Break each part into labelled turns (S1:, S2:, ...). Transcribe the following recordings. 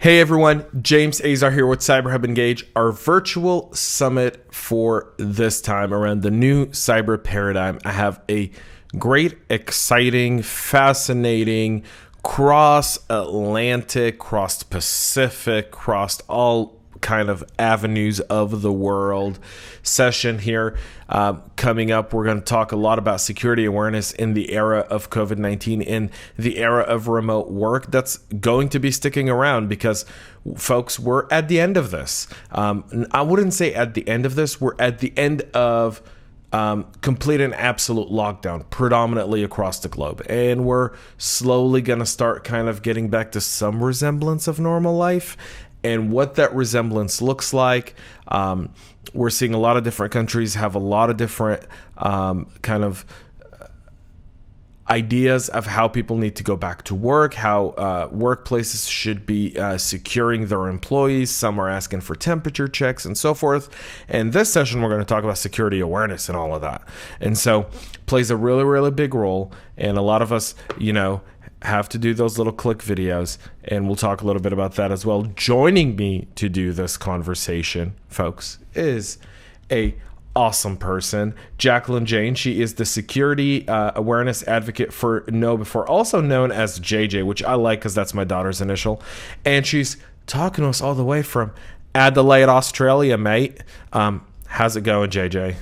S1: Hey everyone, James Azar here with CyberHub Engage, our virtual summit for this time around the new cyber paradigm. I have a great, exciting, fascinating, cross-Atlantic, cross-Pacific, cross all kind of avenues of the world session here coming up. We're going to talk a lot about security awareness in the era of COVID-19, in the era of remote work. That's going to be sticking around because, folks, we're at the end of this. I wouldn't say at the end of this. We're at the end of complete and absolute lockdown predominantly across the globe. And we're slowly going to start kind of getting back to some resemblance of normal life. And what that resemblance looks like, we're seeing a lot of different countries have a lot of different kind of ideas of how people need to go back to work, how workplaces should be securing their employees. Some are asking for temperature checks and so forth. And this session, we're going to talk about security awareness and all of that. And so plays a really, really big role. And a lot of us, have to do those little click videos, and we'll talk a little bit about that as well. Joining me to do this conversation, folks, is a awesome person, Jacqueline Jayne. She is the security awareness advocate for KnowBe4, also known as JJ, which I like because that's my daughter's initial. And she's talking to us all the way from Adelaide, Australia, mate. How's it going, JJ?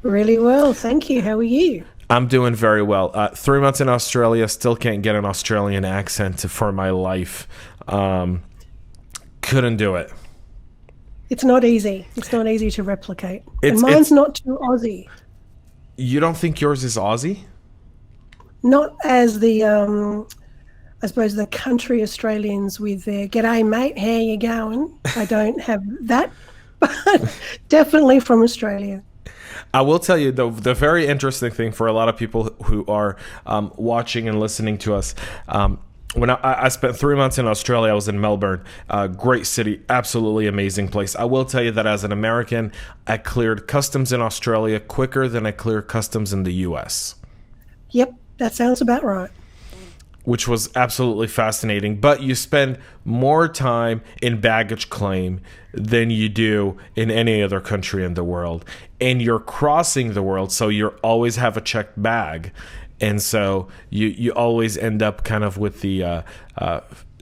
S2: Really well, thank you. How are you?
S1: I'm doing very well. 3 months in Australia, still can't get an Australian accent for my life. Couldn't do it.
S2: It's not easy. It's not easy to replicate. And mine's not too Aussie.
S1: You don't think yours is Aussie?
S2: Not as the, I suppose, the country Australians with their "G'day, mate, how you going?" I don't have that, but definitely from Australia.
S1: I will tell you, though, the very interesting thing for a lot of people who are watching and listening to us, when I spent 3 months in Australia, I was in Melbourne, great city, absolutely amazing place. I will tell you that as an American, I cleared customs in Australia quicker than I cleared customs in the US.
S2: Yep, that sounds about right.
S1: Which was absolutely fascinating. But you spend more time in baggage claim than you do in any other country in the world. And you're crossing the world, so you always have a checked bag. And so you always end up kind of with the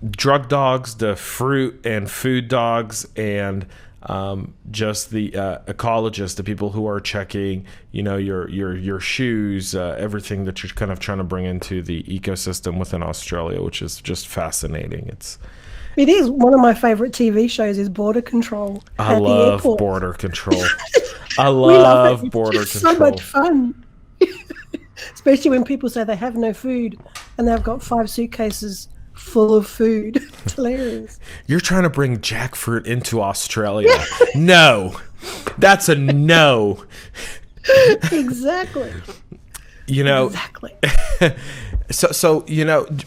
S1: drug dogs, the fruit and food dogs, and just the ecologists, the people who are checking, your shoes, everything that you're kind of trying to bring into the ecosystem within Australia, which is just fascinating.
S2: It is. One of my favorite TV shows is Border Control.
S1: I love Border Control. I love Border Control.
S2: So much fun. Especially when people say they have no food and they've got 5 suitcases full of food. It's hilarious.
S1: You're trying to bring jackfruit into Australia. No. That's a no.
S2: Exactly.
S1: Exactly. So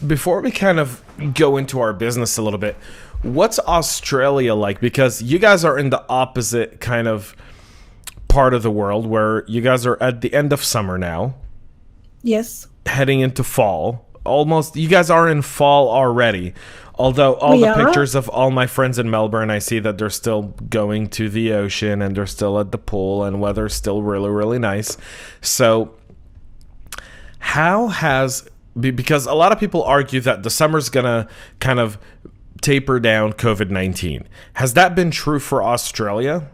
S1: before we kind of go into our business a little bit, what's Australia like? Because you guys are in the opposite kind of part of the world where you guys are at the end of summer now.
S2: Yes.
S1: Heading into fall. Almost, you guys are in fall already. Although all the pictures of all my friends in Melbourne, I see that they're still going to the ocean and they're still at the pool and weather's still really, really nice. So because a lot of people argue that the summer's going to kind of taper down COVID-19. Has that been true for Australia?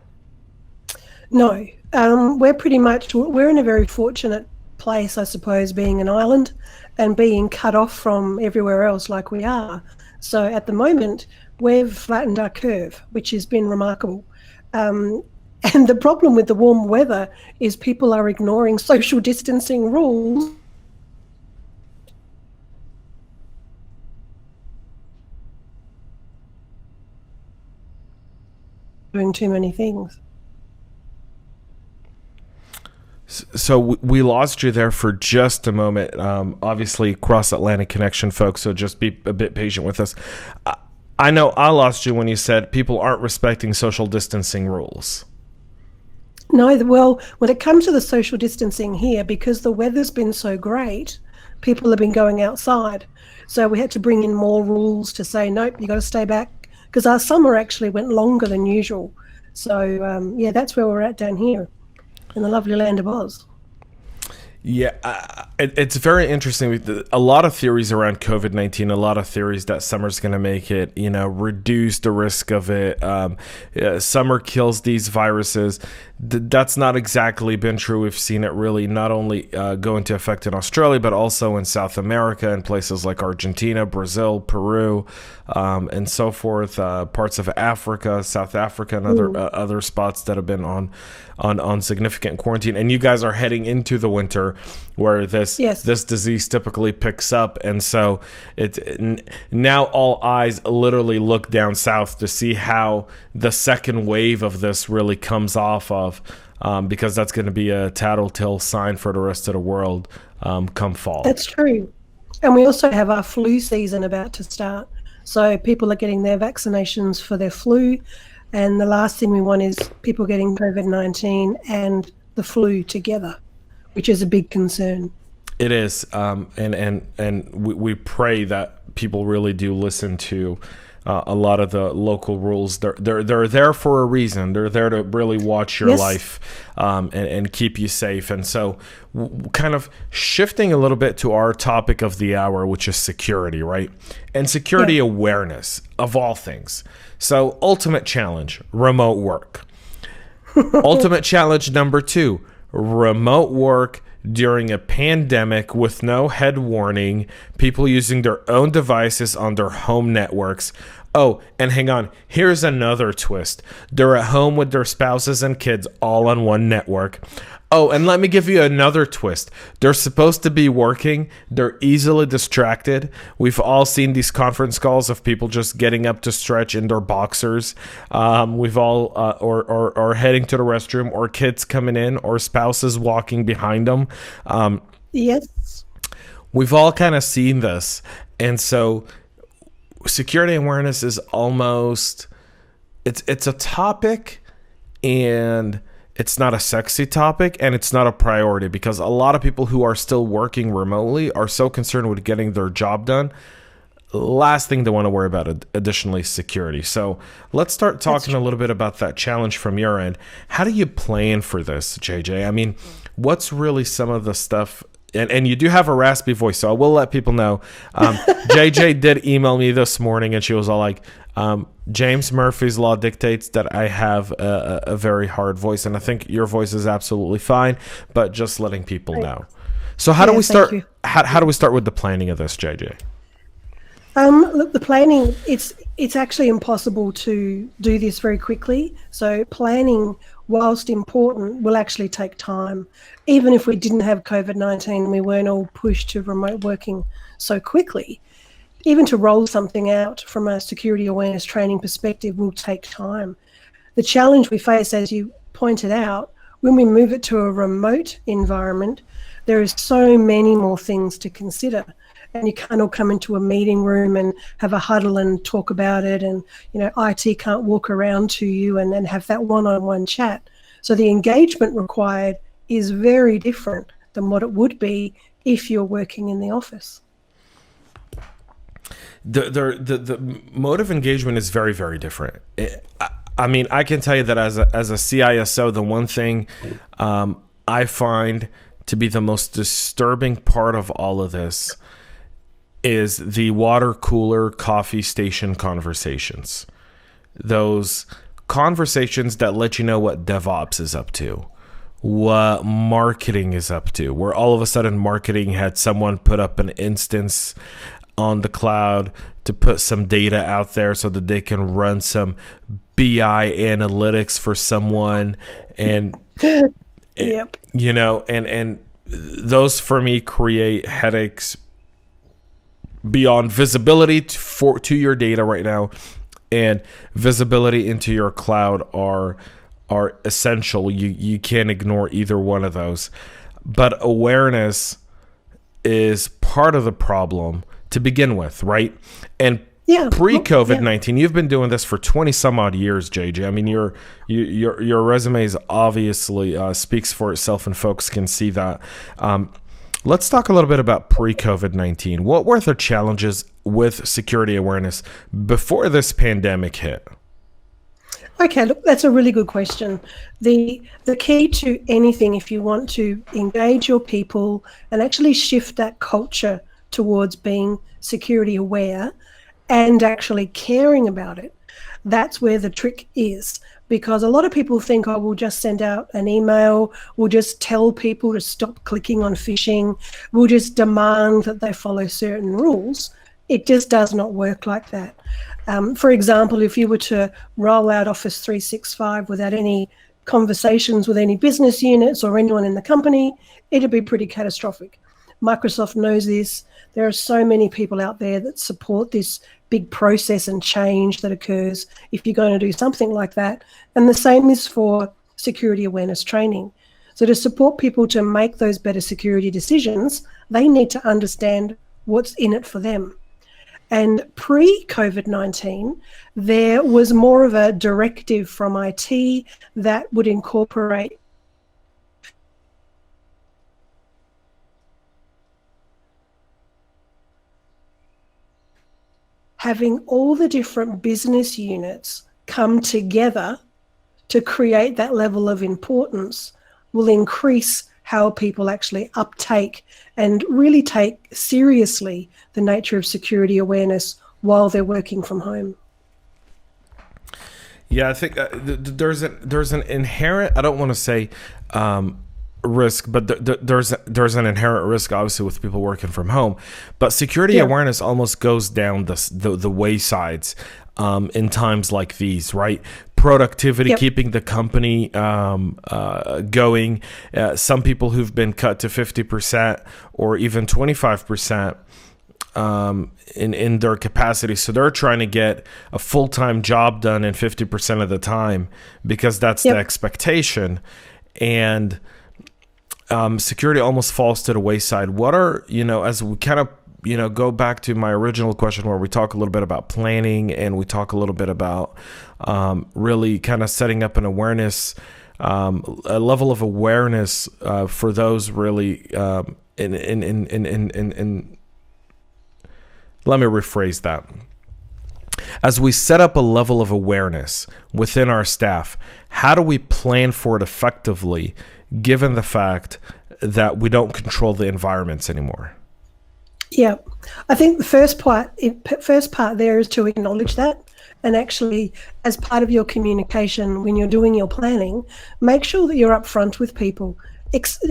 S2: No. We're in a very fortunate place, I suppose, being an island and being cut off from everywhere else like we are. So at the moment, we've flattened our curve, which has been remarkable. And the problem with the warm weather is people are ignoring social distancing rules. Doing too many things.
S1: So we lost you there for just a moment. Obviously, cross-Atlantic connection, folks, so just be a bit patient with us. I know I lost you when you said people aren't respecting social distancing rules.
S2: No, well, when it comes to the social distancing here, because the weather's been so great, people have been going outside. So we had to bring in more rules to say, nope, you got to stay back, because our summer actually went longer than usual. So, that's where we're at down here in the lovely land of Oz.
S1: Yeah, it's very interesting. A lot of theories around COVID-19, a lot of theories that summer's going to make it, reduce the risk of it. Summer kills these viruses. That's not exactly been true. We've seen it really not only go into effect in Australia, but also in South America and places like Argentina, Brazil, Peru, and so forth. Parts of Africa, South Africa, and other spots that have been on significant quarantine. And you guys are heading into the winter where this disease typically picks up, and so now all eyes literally look down south to see how the second wave of this really comes off of, because that's going to be a tattletale sign for the rest of the world come fall.
S2: That's true. And we also have our flu season about to start, so people are getting their vaccinations for their flu, and the last thing we want is people getting COVID-19 and the flu together, which is a big concern.
S1: It is, and we pray that people really do listen to a lot of the local rules. They're there for a reason. They're there to really watch your life and keep you safe. And so, kind of shifting a little bit to our topic of the hour, which is security, right? And security awareness of all things. So, ultimate challenge: remote work. Ultimate challenge number 2: remote work during a pandemic with no head warning, people using their own devices on their home networks. Oh, and hang on, here's another twist. They're at home with their spouses and kids all on one network. Oh, and let me give you another twist. They're supposed to be working. They're easily distracted. We've all seen these conference calls of people just getting up to stretch in their boxers. We've all, or heading to the restroom, or kids coming in, or spouses walking behind them.
S2: Yes.
S1: We've all kind of seen this. And so security awareness is almost, it's a topic, and it's not a sexy topic, and it's not a priority, because a lot of people who are still working remotely are so concerned with getting their job done. Last thing they want to worry about additionally is security. So let's start talking a little bit about that challenge from your end. How do you plan for this, JJ? I mean, what's really some of the stuff? And you do have a raspy voice, so I will let people know. JJ did email me this morning, and she was all like, James Murphy's Law dictates that I have a very hard voice, and I think your voice is absolutely fine, but just letting people know. So how do we start? How do we start with the planning of this, JJ?
S2: Look, the planning, it's actually impossible to do this very quickly. So planning, whilst important, will actually take time. Even if we didn't have COVID-19, we weren't all pushed to remote working so quickly. Even to roll something out from a security awareness training perspective will take time. The challenge we face, as you pointed out, when we move it to a remote environment, there is so many more things to consider. And you can't all come into a meeting room and have a huddle and talk about it, and IT can't walk around to you and then have that one-on-one chat. So the engagement required is very different than what it would be if you're working in the office.
S1: The mode of engagement is very, very different. I mean, I can tell you that as a CISO, the one thing I find to be the most disturbing part of all of this is the water cooler coffee station conversations. Those conversations that let you know what DevOps is up to, what marketing is up to, where all of a sudden marketing had someone put up an instance on the cloud to put some data out there so that they can run some BI analytics for someone. And,
S2: yep.
S1: And those for me create headaches beyond visibility to your data right now, and visibility into your cloud are essential. You can't ignore either one of those. But awareness is part of the problem to begin with, right? And pre-COVID-19, you've been doing this for 20 some odd years, JJ. I mean, your resume is obviously speaks for itself, and folks can see that. Let's talk a little bit about pre-COVID-19. What were the challenges with security awareness before this pandemic hit?
S2: Okay, look, that's a really good question. The key to anything, if you want to engage your people and actually shift that culture towards being security aware and actually caring about it, that's where the trick is. Because a lot of people think, oh, we'll just send out an email, we'll just tell people to stop clicking on phishing, we'll just demand that they follow certain rules. It just does not work like that. For example, if you were to roll out Office 365 without any conversations with any business units or anyone in the company, it'd be pretty catastrophic. Microsoft knows this. There are so many people out there that support this big process and change that occurs if you're going to do something like that. And the same is for security awareness training. So to support people to make those better security decisions, they need to understand what's in it for them. And pre-COVID-19, there was more of a directive from IT that would incorporate having all the different business units come together to create that level of importance will increase how people actually uptake and really take seriously the nature of security awareness while they're working from home.
S1: Yeah, I think there's an inherent, I don't want to say risk, but there's an inherent risk, obviously, with people working from home. But security awareness almost goes down the waysides in times like these, right? Productivity, keeping the company going. Some people who've been cut to 50% or even 25% in their capacity, so they're trying to get a full-time job done in 50% of the time because that's the expectation, and security almost falls to the wayside. What are, as we kind of go back to my original question where we talk a little bit about planning and we talk a little bit about really kind of setting up an awareness, a level of awareness for those really let me rephrase that. As we set up a level of awareness within our staff, how do we plan for it effectively, given the fact that we don't control the environments anymore?
S2: Yeah, I think the first part there is to acknowledge that, and actually, as part of your communication when you're doing your planning, make sure that you're upfront with people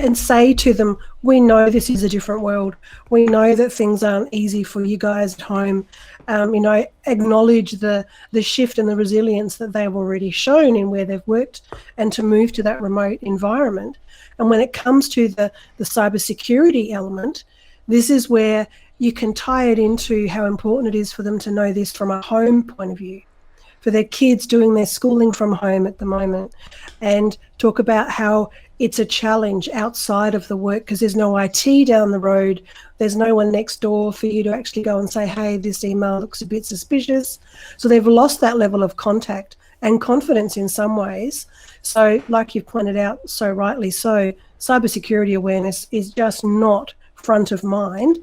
S2: and say to them, we know this is a different world. We know that things aren't easy for you guys at home. Acknowledge the shift and the resilience that they've already shown in where they've worked and to move to that remote environment. And when it comes to the cybersecurity element, this is where you can tie it into how important it is for them to know this from a home point of view, for their kids doing their schooling from home at the moment, and talk about how it's a challenge outside of the work because there's no IT down the road. There's no one next door for you to actually go and say, hey, this email looks a bit suspicious. So they've lost that level of contact and confidence in some ways. So like you've pointed out so rightly so, cybersecurity awareness is just not front of mind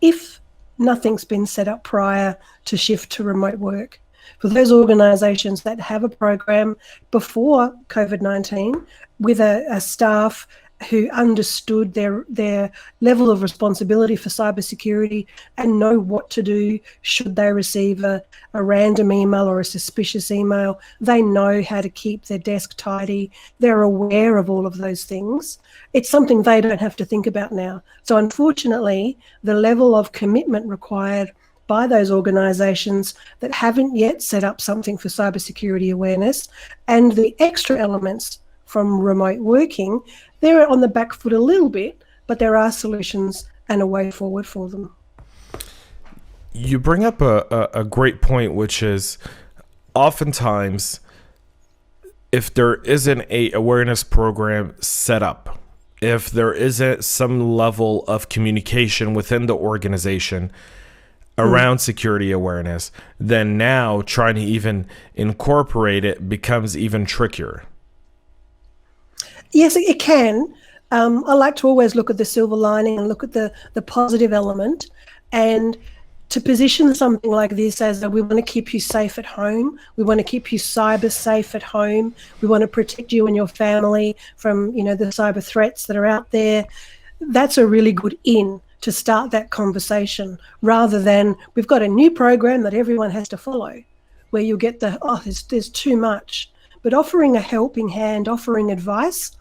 S2: if nothing's been set up prior to shift to remote work. For those organisations that have a program before COVID-19 with a staff who understood their level of responsibility for cybersecurity and know what to do should they receive a random email or a suspicious email, they know how to keep their desk tidy. They're aware of all of those things. It's something they don't have to think about now. So unfortunately, the level of commitment required by those organisations that haven't yet set up something for cybersecurity awareness and the extra elements from remote working, they're on the back foot a little bit, but there are solutions and a way forward for them.
S1: You bring up a great point, which is oftentimes if there isn't a awareness program set up, if there isn't some level of communication within the organization around security awareness, then now trying to even incorporate it becomes even trickier.
S2: Yes, it can. I like to always look at the silver lining and look at the positive element, and to position something like this as we want to keep you safe at home, we want to keep you cyber safe at home, we want to protect you and your family from, you know, the cyber threats that are out there. That's a really good in to start that conversation, rather than we've got a new program that everyone has to follow, where you'll get there's too much. But offering a helping hand, offering advice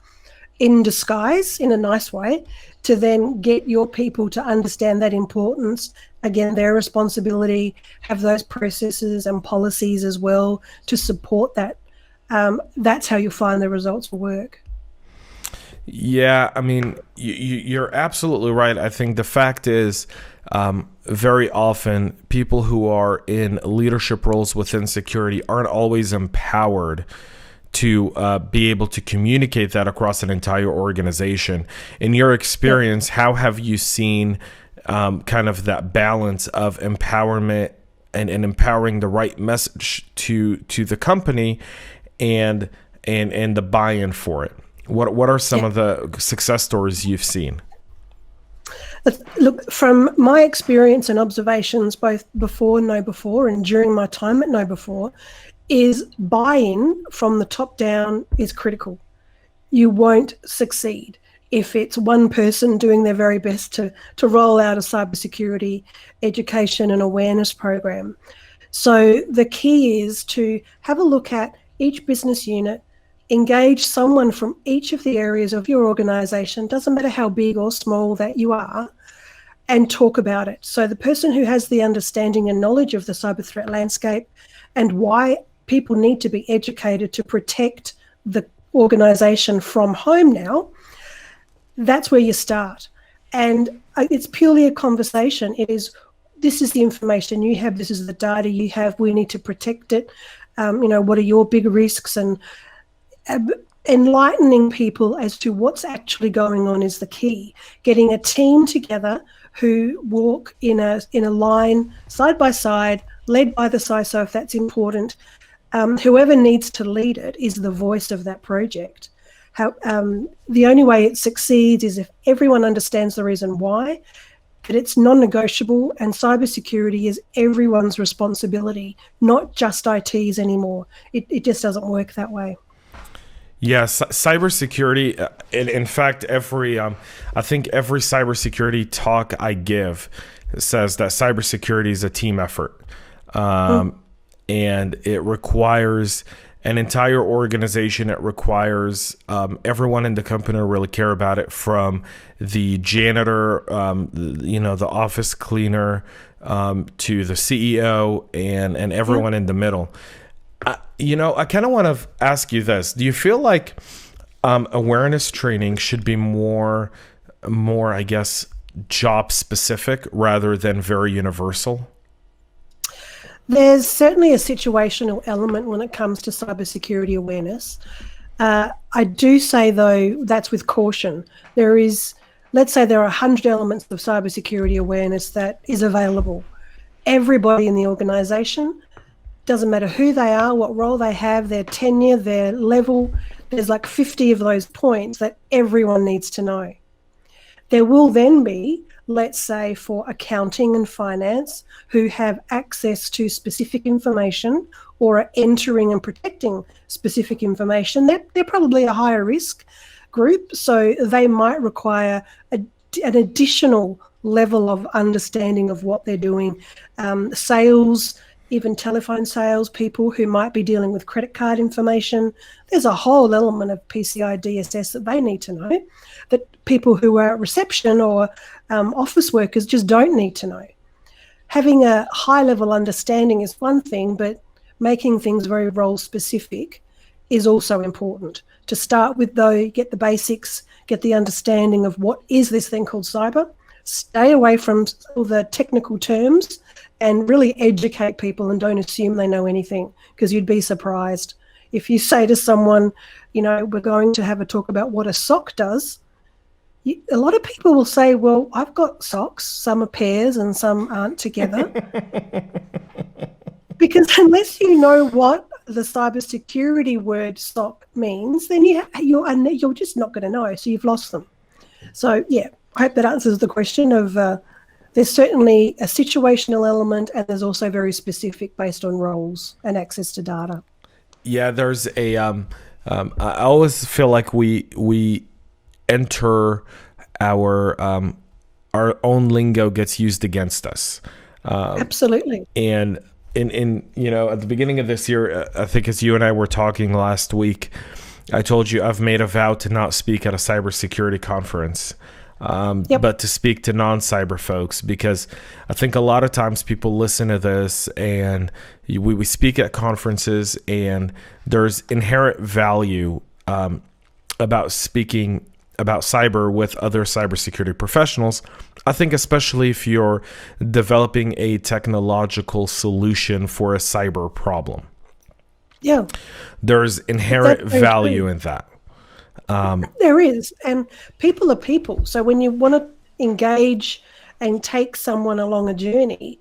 S2: in disguise, in a nice way, to then get your people to understand that importance, again, their responsibility, have those processes and policies as well to support that. That's how you find the results will work.
S1: Yeah, I mean, you're absolutely right. I think the fact is, very often people who are in leadership roles within security aren't always empowered to be able to communicate that across an entire organization. In your experience, how have you seen kind of that balance of empowerment and empowering the right message to the company and the buy-in for it? What are some of the success stories you've seen?
S2: Look, from my experience and observations, both before KnowBe4 and during my time at KnowBe4, is buy-in from the top down is critical. You won't succeed if it's one person doing their very best to roll out a cybersecurity education and awareness program. So the key is to have a look at each business unit, engage someone from each of the areas of your organization, doesn't matter how big or small that you are, and talk about it. So the person who has the understanding and knowledge of the cyber threat landscape and why people need to be educated to protect the organization from home now, that's where you start. And it's purely a conversation. It is, this is the information you have, this is the data you have, we need to protect it. What are your big risks? And enlightening people as to what's actually going on is the key. Getting a team together who walk in a line side by side, led by the CISO if that's important. Whoever needs to lead it is the voice of that project. The only way it succeeds is if everyone understands the reason why, but it's non-negotiable, and cybersecurity is everyone's responsibility, not just IT's anymore. It just doesn't work that way.
S1: Yes, cybersecurity. In fact, I think every cybersecurity talk I give says that cybersecurity is a team effort, and it requires an entire organization. It requires everyone in the company to really care about it, from the janitor, the office cleaner, to the CEO, and everyone in the middle. I kind of want to ask you this. Do you feel like awareness training should be more, I guess, job specific rather than very universal?
S2: There's certainly a situational element when it comes to cybersecurity awareness. I do say, though, that's with caution. Let's say there are 100 elements of cybersecurity awareness that is available. Everybody in the organization, doesn't matter who they are, what role they have, their tenure, their level, there's like 50 of those points that everyone needs to know. There will then be, let's say, for accounting and finance, who have access to specific information or are entering and protecting specific information. They're probably a higher risk group, so they might require an additional level of understanding of what they're doing. Sales, even telephone sales people who might be dealing with credit card information. There's a whole element of PCI DSS that they need to know that people who are at reception or office workers just don't need to know. Having a high level understanding is one thing, but making things very role specific is also important. To start with, though, get the basics, get the understanding of what is this thing called cyber, stay away from all the technical terms, and really educate people and don't assume they know anything, because you'd be surprised. If you say to someone, we're going to have a talk about what a SOC does, a lot of people will say, well, I've got socks, some are pairs and some aren't together. Because unless you know what the cybersecurity word SOC means, then you're just not going to know, so you've lost them. So, yeah, I hope that answers the question of there's certainly a situational element, and there's also very specific based on roles and access to data.
S1: Yeah, there's a I always feel like we enter our own lingo gets used against us.
S2: Absolutely.
S1: And in at the beginning of this year, I think as you and I were talking last week, I told you I've made a vow to not speak at a cybersecurity conference, but to speak to non-cyber folks, because I think a lot of times people listen to this and we speak at conferences, and there's inherent value about speaking about cyber with other cybersecurity professionals. I think especially if you're developing a technological solution for a cyber problem.
S2: Yeah.
S1: There's inherent value in that.
S2: There is. And people are people. So when you want to engage and take someone along a journey,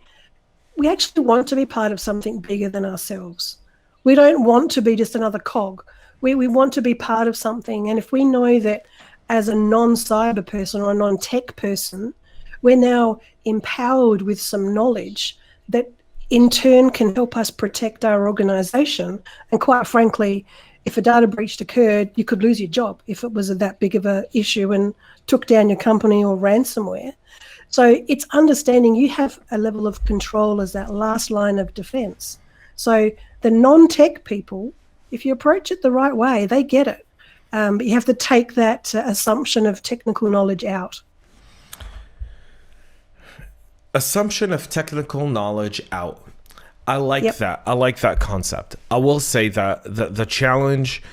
S2: we actually want to be part of something bigger than ourselves. We don't want to be just another cog. We want to be part of something. And if we know that as a non-cyber person or a non-tech person, we're now empowered with some knowledge that in turn can help us protect our organization. And quite frankly, if a data breach occurred, you could lose your job if it was that big of an issue and took down your company or ransomware. So it's understanding you have a level of control as that last line of defense. So the non-tech people, if you approach it the right way, they get it. But you have to take that assumption of technical knowledge out.
S1: Assumption of technical knowledge out. I like that. I like that concept. I will say that the challenge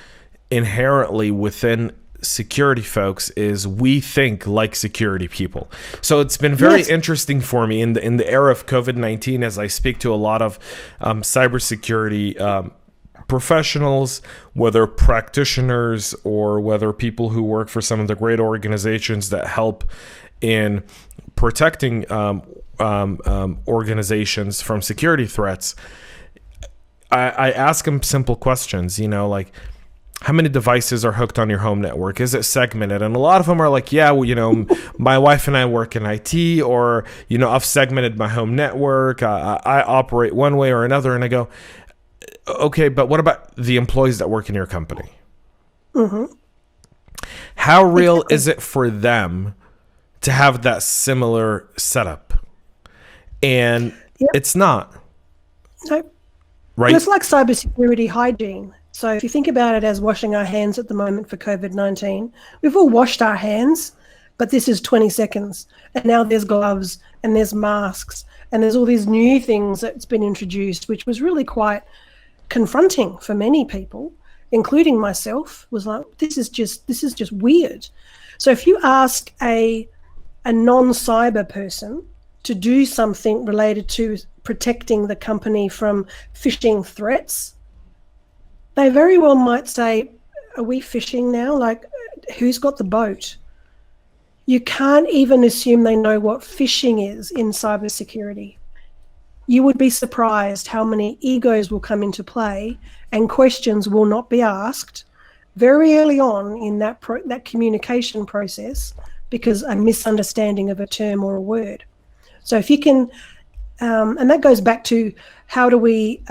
S1: inherently within security folks is we think like security people. So it's been very interesting for me in the era of COVID-19 as I speak to a lot of cybersecurity professionals, whether practitioners or whether people who work for some of the great organizations that help in protecting organizations from security threats. I ask them simple questions, like, how many devices are hooked on your home network? Is it segmented? And a lot of them are like, yeah, well, my wife and I work in IT, or, I've segmented my home network. I operate one way or another. And I go, okay, but what about the employees that work in your company?
S2: Mm-hmm.
S1: How real is it for them to have that similar setup? And it's not.
S2: No.
S1: Right?
S2: And it's like cybersecurity hygiene. So if you think about it as washing our hands at the moment for COVID-19, we've all washed our hands, but this is 20 seconds. And now there's gloves and there's masks and there's all these new things that's been introduced, which was really quite confronting for many people, including myself. Was like, this is just weird. So if you ask a non-cyber person to do something related to protecting the company from phishing threats, they very well might say, are we phishing now? Like, who's got the boat? You can't even assume they know what phishing is in cybersecurity. You would be surprised how many egos will come into play and questions will not be asked very early on in that communication process because a misunderstanding of a term or a word. So if you can, and that goes back to how do we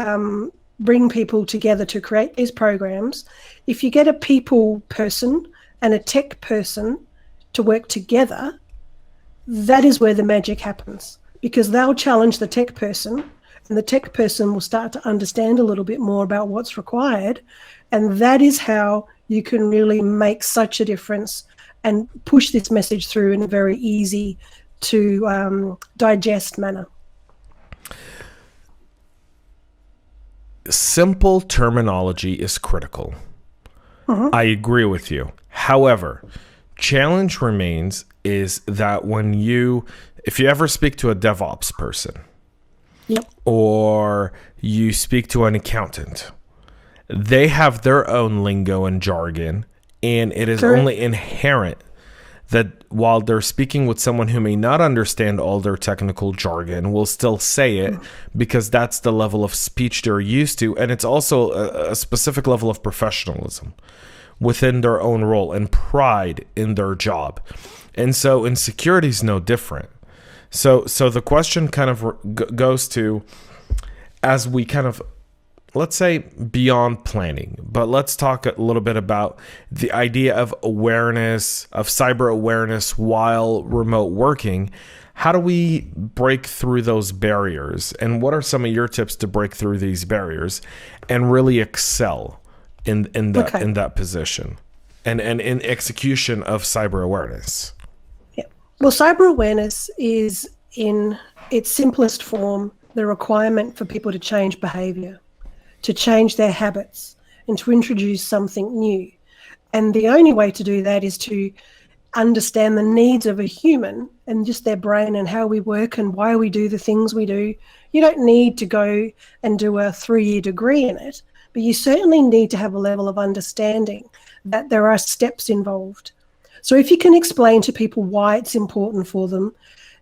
S2: bring people together to create these programs. If you get a people person and a tech person to work together, that is where the magic happens, because they'll challenge the tech person and the tech person will start to understand a little bit more about what's required. And that is how you can really make such a difference and push this message through in a very easy to digest manner.
S1: Simple terminology is critical. I agree with you. However, challenge remains is that if you ever speak to a DevOps person, or you speak to an accountant, they have their own lingo and jargon, and it is only inherent that while they're speaking with someone who may not understand all their technical jargon, will still say it because that's the level of speech they're used to. And it's also a specific level of professionalism within their own role and pride in their job. And so in security is no different. So the question kind of goes to, as we kind of, let's say, beyond planning, but let's talk a little bit about the idea of awareness, of cyber awareness while remote working. How do we break through those barriers? And what are some of your tips to break through these barriers and really excel in that position and in execution of cyber awareness?
S2: Yeah. Well, cyber awareness is, in its simplest form, the requirement for people to change behavior, to change their habits, and to introduce something new. And the only way to do that is to understand the needs of a human and just their brain and how we work and why we do the things we do. You don't need to go and do a 3-year degree in it, but you certainly need to have a level of understanding that there are steps involved. So if you can explain to people why it's important for them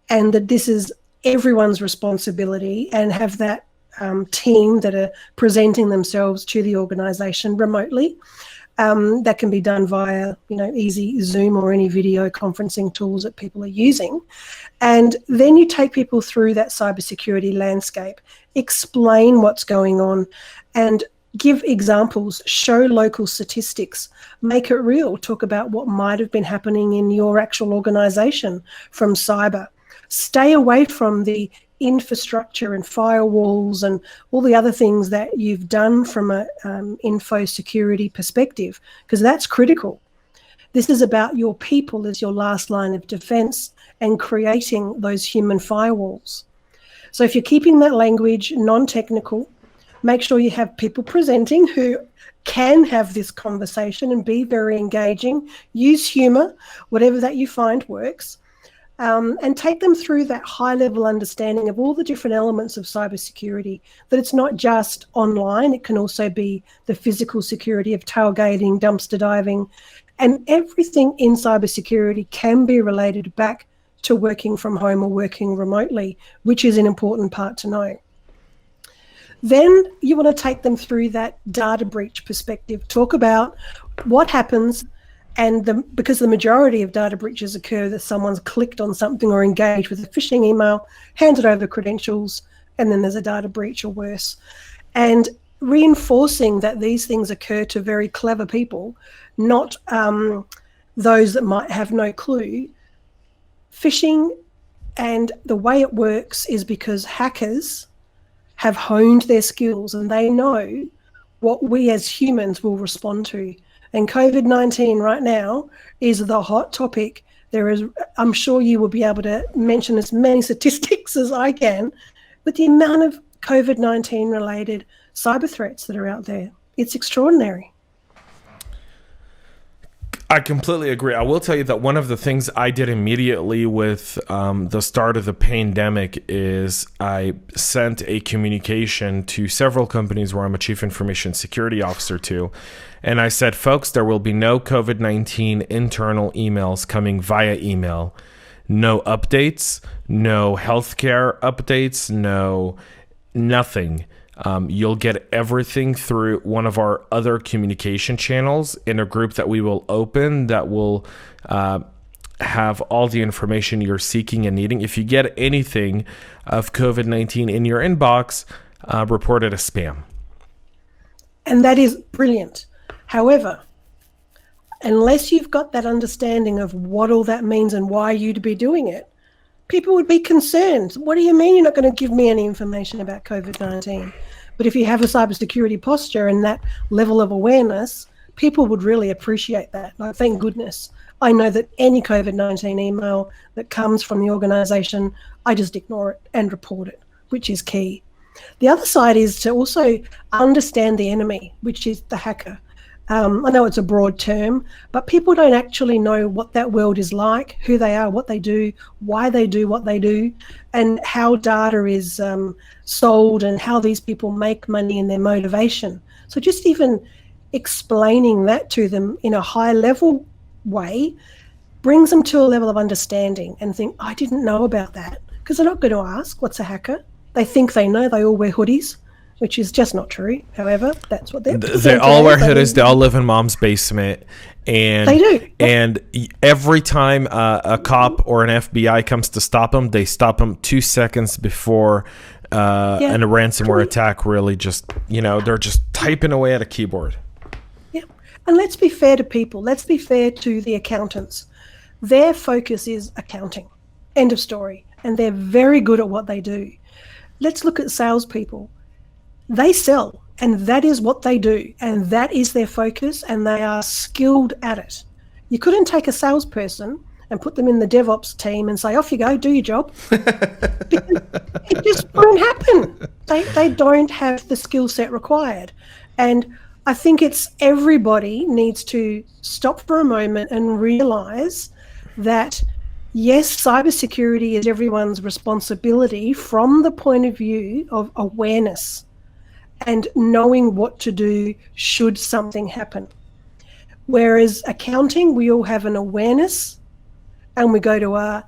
S2: and that this is everyone's responsibility, and have that team that are presenting themselves to the organization remotely, that can be done via, easy Zoom or any video conferencing tools that people are using. And then you take people through that cybersecurity landscape, explain what's going on, and give examples, show local statistics, make it real, talk about what might have been happening in your actual organization from cyber. Stay away from the infrastructure and firewalls and all the other things that you've done from a info security perspective, because that's critical. This is about your people as your last line of defense and creating those human firewalls. So if you're keeping that language non-technical, make sure you have people presenting who can have this conversation and be very engaging. Use humor, whatever that you find works. And take them through that high-level understanding of all the different elements of cybersecurity, that it's not just online, it can also be the physical security of tailgating, dumpster diving, and everything in cybersecurity can be related back to working from home or working remotely, which is an important part to know. Then you want to take them through that data breach perspective, talk about what happens. And because the majority of data breaches occur that someone's clicked on something or engaged with a phishing email, handed over credentials, and then there's a data breach or worse. And reinforcing that these things occur to very clever people, not those that might have no clue. Phishing, and the way it works is because hackers have honed their skills and they know what we as humans will respond to. And COVID-19 right now is the hot topic. I'm sure you will be able to mention as many statistics as I can, but the amount of COVID-19 related cyber threats that are out there, it's extraordinary.
S1: I completely agree. I will tell you that one of the things I did immediately with the start of the pandemic is I sent a communication to several companies where I'm a chief information security officer to. And I said, folks, there will be no COVID-19 internal emails coming via email. No updates, no healthcare updates, nothing. You'll get everything through one of our other communication channels in a group that we will open that will have all the information you're seeking and needing. If you get anything of COVID-19 in your inbox, report it as spam.
S2: And that is brilliant. However, unless you've got that understanding of what all that means and why you'd be doing it, people would be concerned. What do you mean you're not going to give me any information about COVID-19? But if you have a cybersecurity posture and that level of awareness, people would really appreciate that. Like, thank goodness. I know that any COVID-19 email that comes from the organization, I just ignore it and report it, which is key. The other side is to also understand the enemy, which is the hacker. I know it's a broad term, but people don't actually know what that world is like, who they are, what they do, why they do what they do, and how data is sold and how these people make money and their motivation. So just even explaining that to them in a high level way brings them to a level of understanding and think, I didn't know about that, because they're not going to ask, what's a hacker? They think they know, they all wear hoodies. which is just not true. However, that's what
S1: they all wear hoodies. They all live in mom's basement, and
S2: they do.
S1: And every time a cop or an FBI comes to stop them, they stop them 2 seconds before and a ransomware attack really just, they're just typing away at a keyboard.
S2: Yeah, and let's be fair to people. Let's be fair to the accountants. Their focus is accounting. End of story. And they're very good at what they do. Let's look at salespeople. They sell, and that is what they do, and that is their focus, and they are skilled at it. You couldn't take a salesperson and put them in the DevOps team and say, off you go, do your job. Because it just won't happen. They don't have the skill set required. And I think everybody needs to stop for a moment and realize that, yes, cybersecurity is everyone's responsibility from the point of view of awareness and knowing what to do should something happen. Whereas accounting, we all have an awareness, and we go to our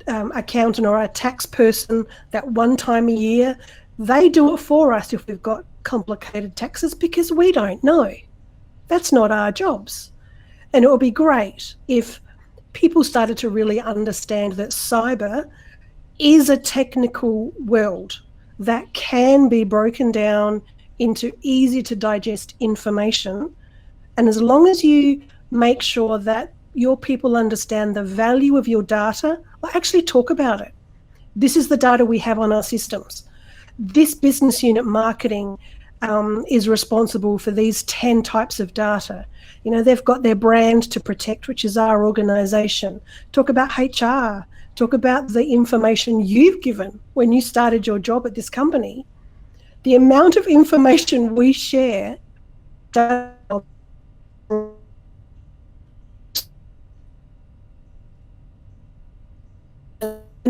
S2: accountant or our tax person that one time a year. They do it for us if we've got complicated taxes, because we don't know. That's not our jobs. And it would be great if people started to really understand that cyber is a technical world that can be broken down into easy to digest information. And as long as you make sure that your people understand the value of your data, or actually talk about it. This is the data we have on our systems. This business unit marketing is responsible for these 10 types of data. They've got their brand to protect, which is our organization. Talk about HR. Talk about the information you've given when you started your job at this company. The amount of information we share to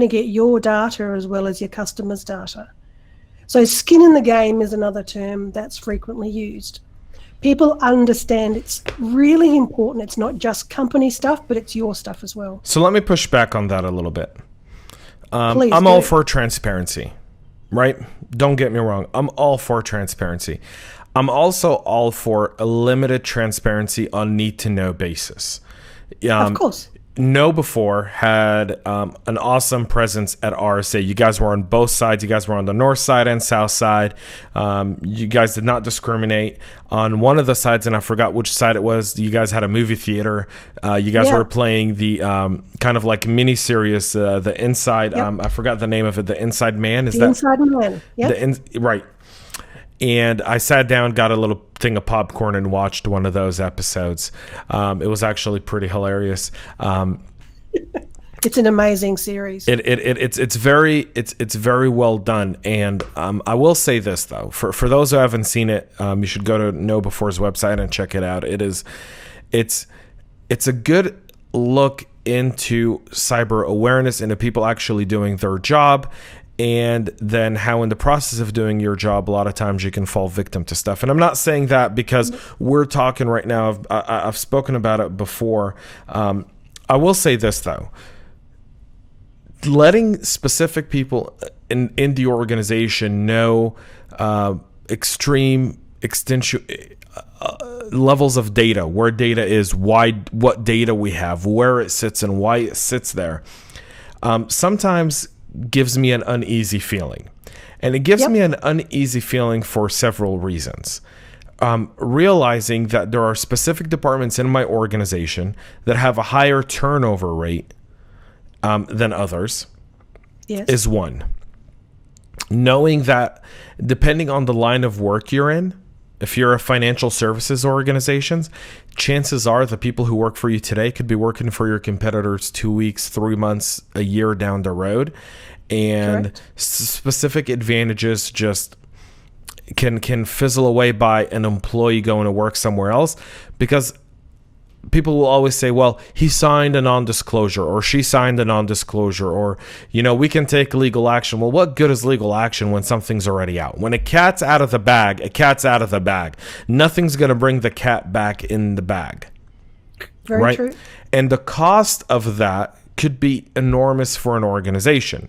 S2: get your data as well as your customers' data. So skin in the game is another term that's frequently used. People understand it's really important. It's not just company stuff, but it's your stuff as well.
S1: So let me push back on that a little bit.
S2: Please
S1: I'm
S2: do.
S1: all for transparency, right? Don't get me wrong. I'm all for transparency. I'm also all for a limited transparency on need-to-know basis.
S2: Of course.
S1: KnowBe4 had an awesome presence at RSA. You guys were on both sides. You guys were on the north side and south side. You guys did not discriminate. On one of the sides, and I forgot which side it was, you guys had a movie theater. You guys were playing the kind of like mini-series, The Inside. I forgot the name of it. The Inside Man?
S2: Inside Man,
S1: right. And I sat down, got a little thing of popcorn, and watched one of those episodes. It was actually pretty hilarious.
S2: It's an amazing series.
S1: It's very well done. And I will say this though, for those who haven't seen it, you should go to KnowBe4's website and check it out. It's a good look into cyber awareness, into people actually doing their job. And then how in the process of doing your job, a lot of times you can fall victim to stuff. And I'm not saying that because we're talking right now. I've spoken about it before. I will say this, though. Letting specific people in the organization know extreme extension levels of data, where data is, what data we have, where it sits, and why it sits there, sometimes gives me an uneasy feeling. And it gives me an uneasy feeling for several reasons. Realizing that there are specific departments in my organization that have a higher turnover rate than others is one. Knowing that depending on the line of work you're in, if you're a financial services organization, chances are the people who work for you today could be working for your competitors 2 weeks, 3 months, a year down the road. And specific advantages just can fizzle away by an employee going to work somewhere else, because people will always say, well, he signed a non-disclosure, or she signed a non-disclosure, or, we can take legal action. Well, what good is legal action when something's already out? When a cat's out of the bag, a cat's out of the bag. Nothing's going to bring the cat back in the bag.
S2: Very true.
S1: And the cost of that could be enormous for an organization,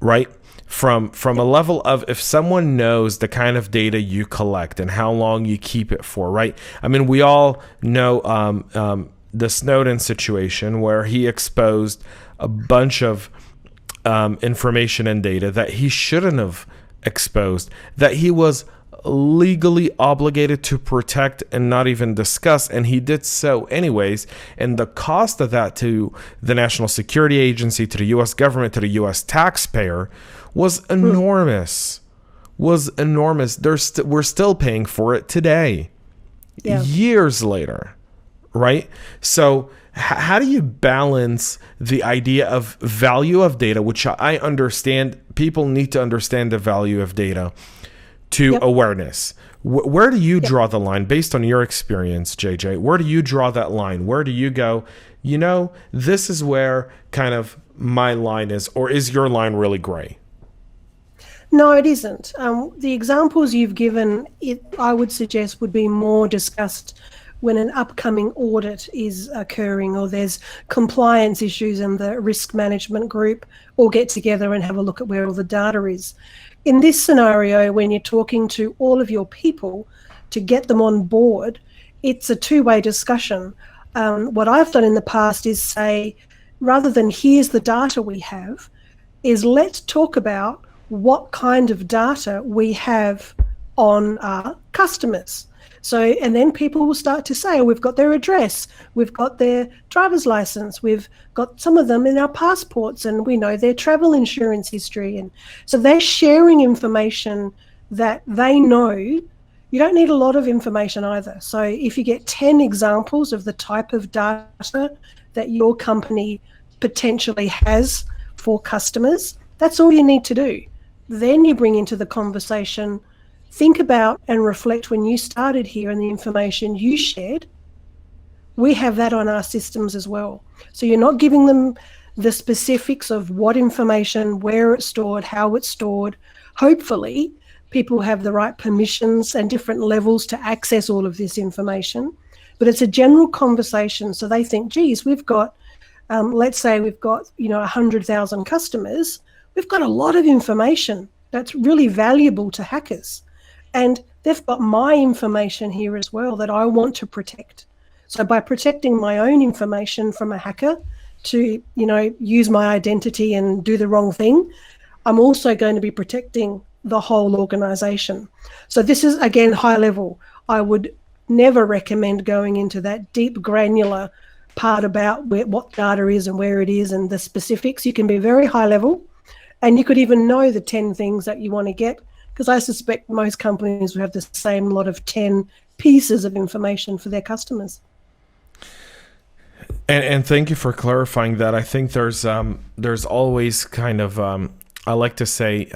S1: right? from a level of if someone knows the kind of data you collect and how long you keep it for, right? I mean, we all know the Snowden situation where he exposed a bunch of information and data that he shouldn't have exposed, that he was legally obligated to protect and not even discuss, and he did so anyways. And the cost of that to the National Security Agency, to the U.S. government, to the U.S. taxpayer was enormous. We're still paying for it today, years later, right? So how do you balance the idea of value of data, which I understand people need to understand the value of data, to awareness? Where do you draw the line based on your experience, JJ? Where do you draw that line? Where do you go, this is where kind of my line is, or is your line really gray?
S2: No, it isn't. The examples you've given, I would suggest, would be more discussed when an upcoming audit is occurring or there's compliance issues and the risk management group all get together and have a look at where all the data is. In this scenario, when you're talking to all of your people to get them on board, it's a two-way discussion. What I've done in the past is say, rather than here's the data we have, is let's talk about what kind of data we have on our customers. So, and then people will start to say, oh, we've got their address, we've got their driver's license, we've got some of them in our passports, and we know their travel insurance history. And so they're sharing information that they know. You don't need a lot of information either. So if you get 10 examples of the type of data that your company potentially has for customers, that's all you need to do. Then you bring into the conversation, think about and reflect when you started here and the information you shared. We have that on our systems as well. So you're not giving them the specifics of what information, where it's stored, how it's stored. Hopefully, people have the right permissions and different levels to access all of this information. But it's a general conversation. So they think, geez, we've got, let's say we've got, 100,000 customers. We've got a lot of information that's really valuable to hackers. And they've got my information here as well that I want to protect. So by protecting my own information from a hacker to, use my identity and do the wrong thing, I'm also going to be protecting the whole organization. So this is, again, high level. I would never recommend going into that deep granular part about what data is and where it is and the specifics. You can be very high level, and you could even know the 10 things that you want to get, because I suspect most companies will have the same lot of 10 pieces of information for their customers.
S1: And thank you for clarifying that. I think there's always kind of, I like to say,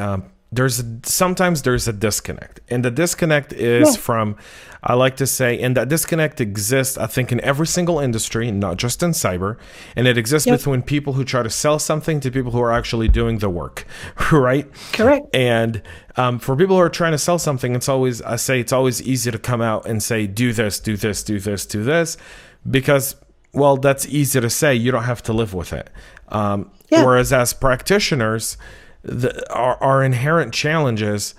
S1: sometimes there's a disconnect. And the disconnect is from, I like to say, and that disconnect exists, I think, in every single industry, not just in cyber. And it exists between people who try to sell something to people who are actually doing the work, right?
S2: Correct.
S1: And for people who are trying to sell something, it's always easy to come out and say, do this, do this, do this, do this, because, well, that's easy to say. You don't have to live with it. Whereas as practitioners, our inherent challenges,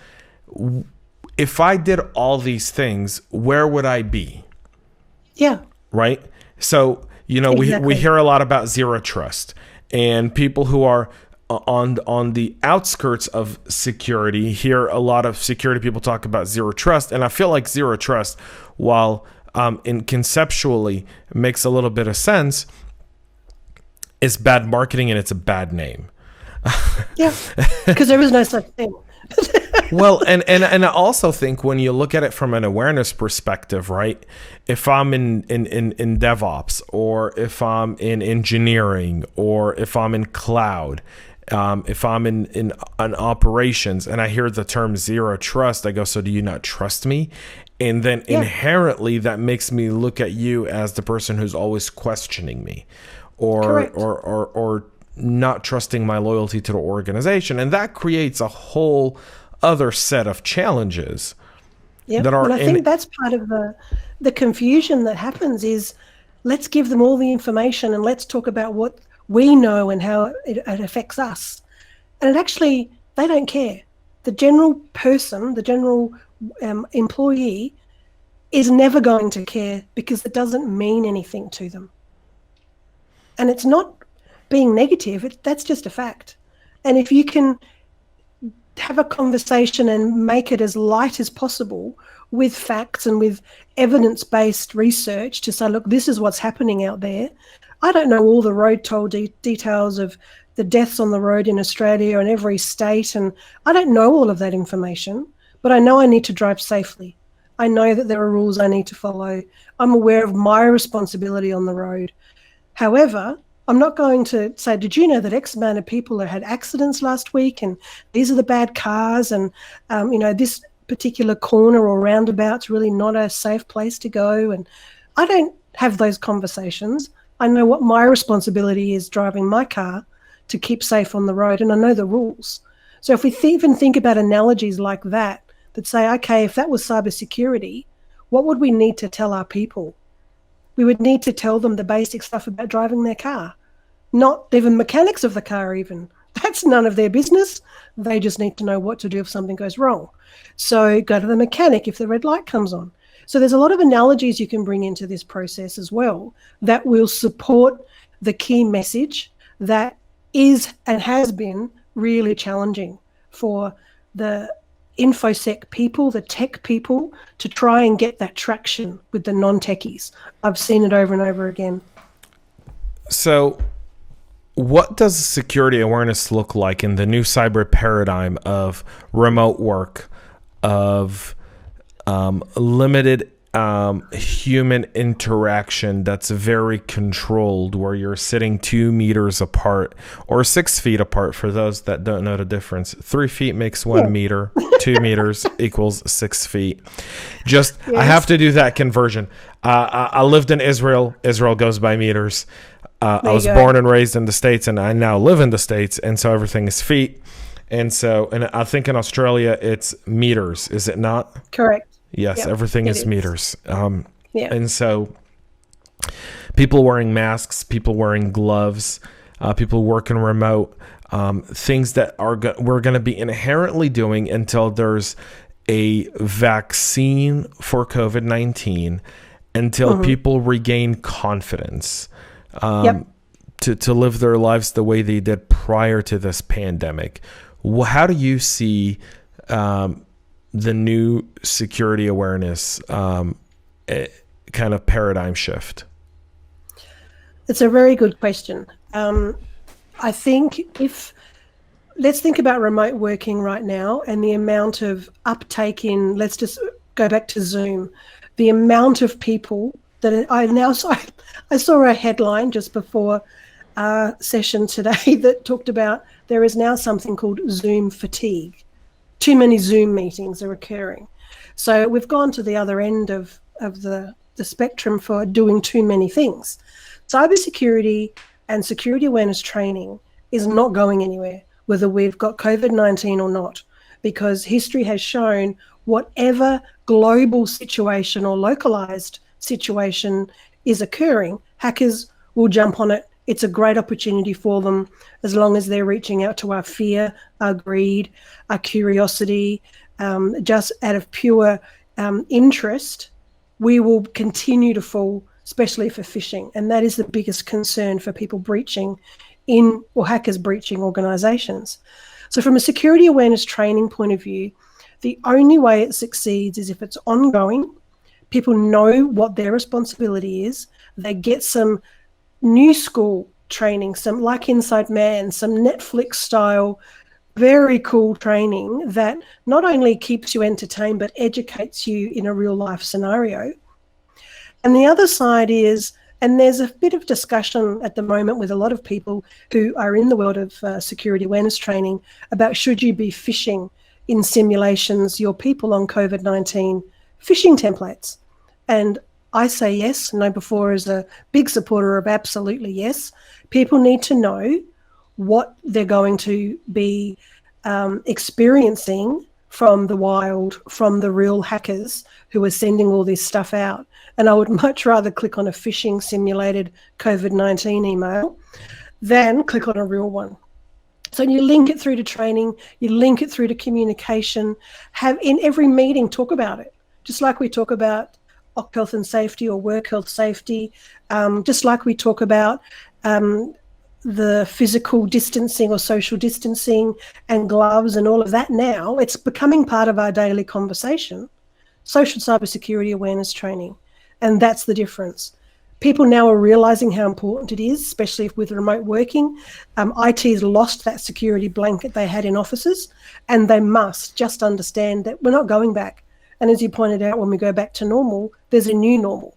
S1: if I did all these things, where would I be?
S2: Yeah.
S1: Right? So, exactly. we hear a lot about zero trust, and people who are on the outskirts of security hear a lot of security people talk about zero trust. And I feel like zero trust, while conceptually makes a little bit of sense, is bad marketing and it's a bad name.
S2: Yeah, because there is no such thing.
S1: Well, and I also think when you look at it from an awareness perspective, right? If I'm in DevOps, or if I'm in engineering, or if I'm in cloud, if I'm in operations, and I hear the term zero trust, I go, so do you not trust me? And then inherently that makes me look at you as the person who's always questioning me, or not trusting my loyalty to the organization. And that creates a whole other set of challenges that are. And
S2: I think that's part of the confusion that happens is, let's give them all the information and let's talk about what we know and how it affects us. And it actually, They don't care. The general person, the general employee is never going to care because it doesn't mean anything to them. And it's not being negative, that's just a fact. And if you can have a conversation and make it as light as possible with facts and with evidence-based research to say, look, this is what's happening out there. I don't know all the road toll details of the deaths on the road in Australia and every state, and I don't know all of that information, but I know I need to drive safely. I know that there are rules I need to follow. I'm aware of my responsibility on the road. However, I'm not going to say, did you know that X amount of people had accidents last week and these are the bad cars and, this particular corner or roundabout's really not a safe place to go. And I don't have those conversations. I know what my responsibility is driving my car to keep safe on the road, and I know the rules. So if we even think about analogies like that say, okay, if that was cybersecurity, what would we need to tell our people? We would need to tell them the basic stuff about driving their car, not even mechanics of the car even. That's none of their business. They just need to know what to do if something goes wrong. So go to the mechanic if the red light comes on. So there's a lot of analogies you can bring into this process as well that will support the key message that is and has been really challenging for the InfoSec people, the tech people, to try and get that traction with the non-techies. I've seen it over and over again.
S1: So what does security awareness look like in the new cyber paradigm of remote work, of limited human interaction that's very controlled, where you're sitting 2 meters apart or 6 feet apart for those that don't know the difference? 3 feet makes 1 meter, 2 meters equals 6 feet. Just, yes. I have to do that conversion. I lived in Israel. Israel goes by meters. I was born and raised in the States, and I now live in the States, and so everything is feet. And I think in Australia it's meters, is it not?
S2: Correct.
S1: Yes, yep, everything is meters. And so people wearing masks, people wearing gloves, people working remote, things that we're going to be inherently doing until there's a vaccine for COVID-19, until people regain confidence to live their lives the way they did prior to this pandemic. How do you see the new security awareness kind of paradigm shift?
S2: It's a very good question. I think let's think about remote working right now and the amount of uptake in, let's just go back to Zoom, the amount of people that I saw a headline just before our session today that talked about there is now something called Zoom fatigue. Too many Zoom meetings are occurring. So we've gone to the other end of the spectrum for doing too many things. Cybersecurity and security awareness training is not going anywhere, whether we've got COVID-19 or not, because history has shown whatever global situation or localized situation is occurring, hackers will jump on it. It's a great opportunity for them as long as they're reaching out to our fear, our greed, our curiosity, just out of pure interest. We will continue to fall, especially for phishing. And that is the biggest concern for people breaching hackers breaching organizations. So from a security awareness training point of view, the only way it succeeds is if it's ongoing. People know what their responsibility is. They get some new school training, some like Inside Man, some Netflix style, very cool training that not only keeps you entertained, but educates you in a real life scenario. And the other side is, and there's a bit of discussion at the moment with a lot of people who are in the world of security awareness training about should you be phishing in simulations your people on COVID-19 phishing templates. And I say yes. KnowBe4 is a big supporter of absolutely yes. People need to know what they're going to be experiencing from the wild, from the real hackers who are sending all this stuff out. And I would much rather click on a phishing simulated COVID-19 email than click on a real one. So you link it through to training, you link it through to communication, have in every meeting, talk about it. Just like we talk about occ health and safety or work health safety, just like we talk about the physical distancing or social distancing and gloves and all of that now, it's becoming part of our daily conversation. Social cybersecurity awareness training. And that's the difference. People now are realizing how important it is, especially with remote working. IT has lost that security blanket they had in offices, and they must just understand that we're not going back. And as you pointed out, when we go back to normal, there's a new normal.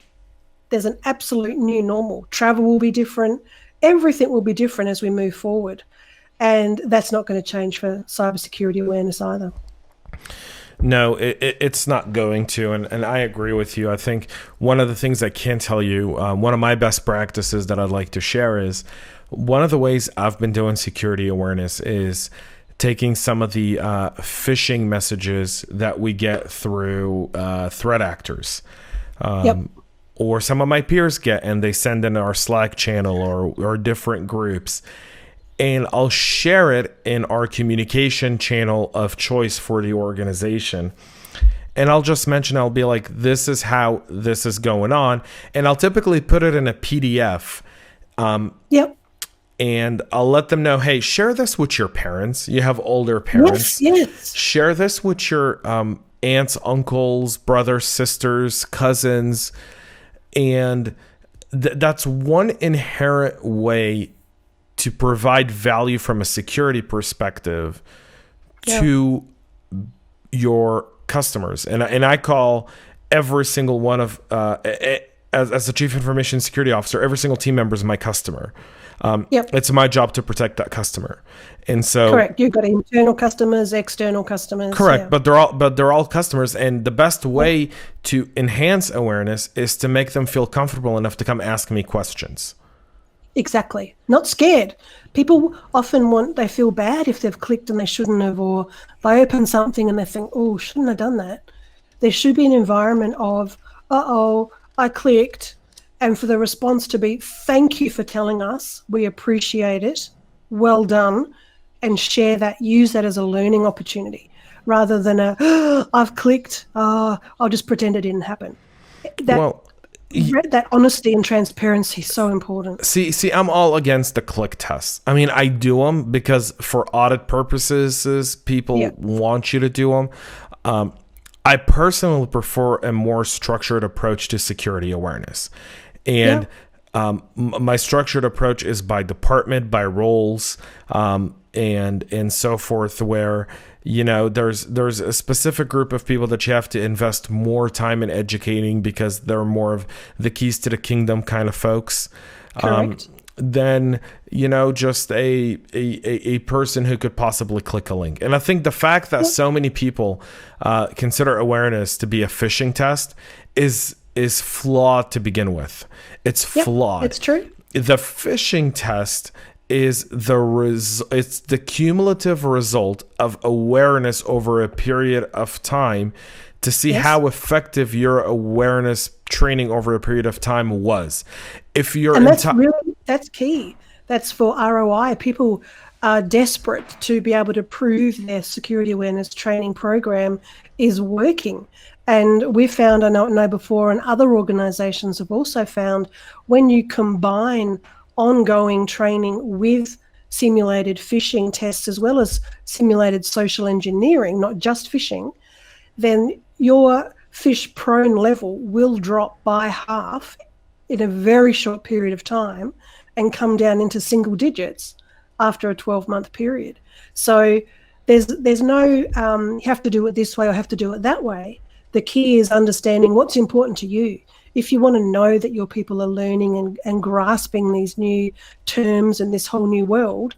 S2: There's an absolute new normal. Travel will be different. Everything will be different as we move forward. And that's not going to change for cybersecurity awareness either.
S1: No, it's not going to, and I agree with you. I think one of the things I can tell you, one of my best practices that I'd like to share is one of the ways I've been doing security awareness is taking some of the phishing messages that we get through threat actors. Or some of my peers get, and they send in our Slack channel or different groups. And I'll share it in our communication channel of choice for the organization. And I'll just mention, I'll be like, this is how this is going on. And I'll typically put it in a PDF. And I'll let them know, hey, share this with your parents. You have older parents.
S2: Yes.
S1: Share this with your aunts, uncles, brothers, sisters, cousins. And that's one inherent way to provide value from a security perspective to your customers. And I call every single one of, as a chief information security officer, every single team member is my customer. It's my job to protect that customer. And so
S2: correct. You've got internal customers, external customers.
S1: Correct. But they're all customers. And the best way to enhance awareness is to make them feel comfortable enough to come ask me questions.
S2: Exactly. Not scared. People often they feel bad if they've clicked and they shouldn't have, or they open something and they think, oh, shouldn't have done that. There should be an environment of, I clicked, and for the response to be, thank you for telling us. We appreciate it. Well done. And share that, use that as a learning opportunity rather than I've clicked, I'll just pretend it didn't happen. That honesty and transparency is so important.
S1: See, I'm all against the click tests. I mean, I do them because for audit purposes, people want you to do them. I personally prefer a more structured approach to security awareness. And my structured approach is by department, by roles, and so forth, where there's a specific group of people that you have to invest more time in educating because they're more of the keys to the kingdom kind of folks. Than just a person who could possibly click a link. And I think the fact that so many people consider awareness to be a phishing test is flawed to begin with. It's flawed.
S2: It's true.
S1: The phishing test is it's the cumulative result of awareness over a period of time to see how effective your awareness training over a period of time was. If you're
S2: that's key. That's for ROI. People are desperate to be able to prove their security awareness training program is working. And we found, I know before, and other organizations have also found, when you combine ongoing training with simulated phishing tests as well as simulated social engineering, not just phishing, then your phish-prone level will drop by half in a very short period of time and come down into single digits after a 12-month period. So there's no you have to do it this way or have to do it that way. The key is understanding what's important to you. If you want to know that your people are learning and grasping these new terms and this whole new world,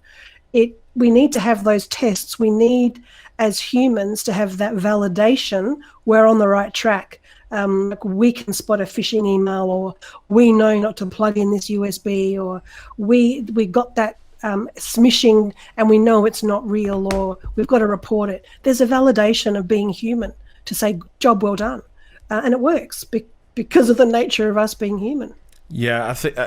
S2: we need to have those tests. We need, as humans, to have that validation we're on the right track. Like we can spot a phishing email, or we know not to plug in this USB, or we got that smishing and we know it's not real, or we've got to report it. There's a validation of being human to say, job well done. And it works because of the nature of us being human.
S1: Yeah, I think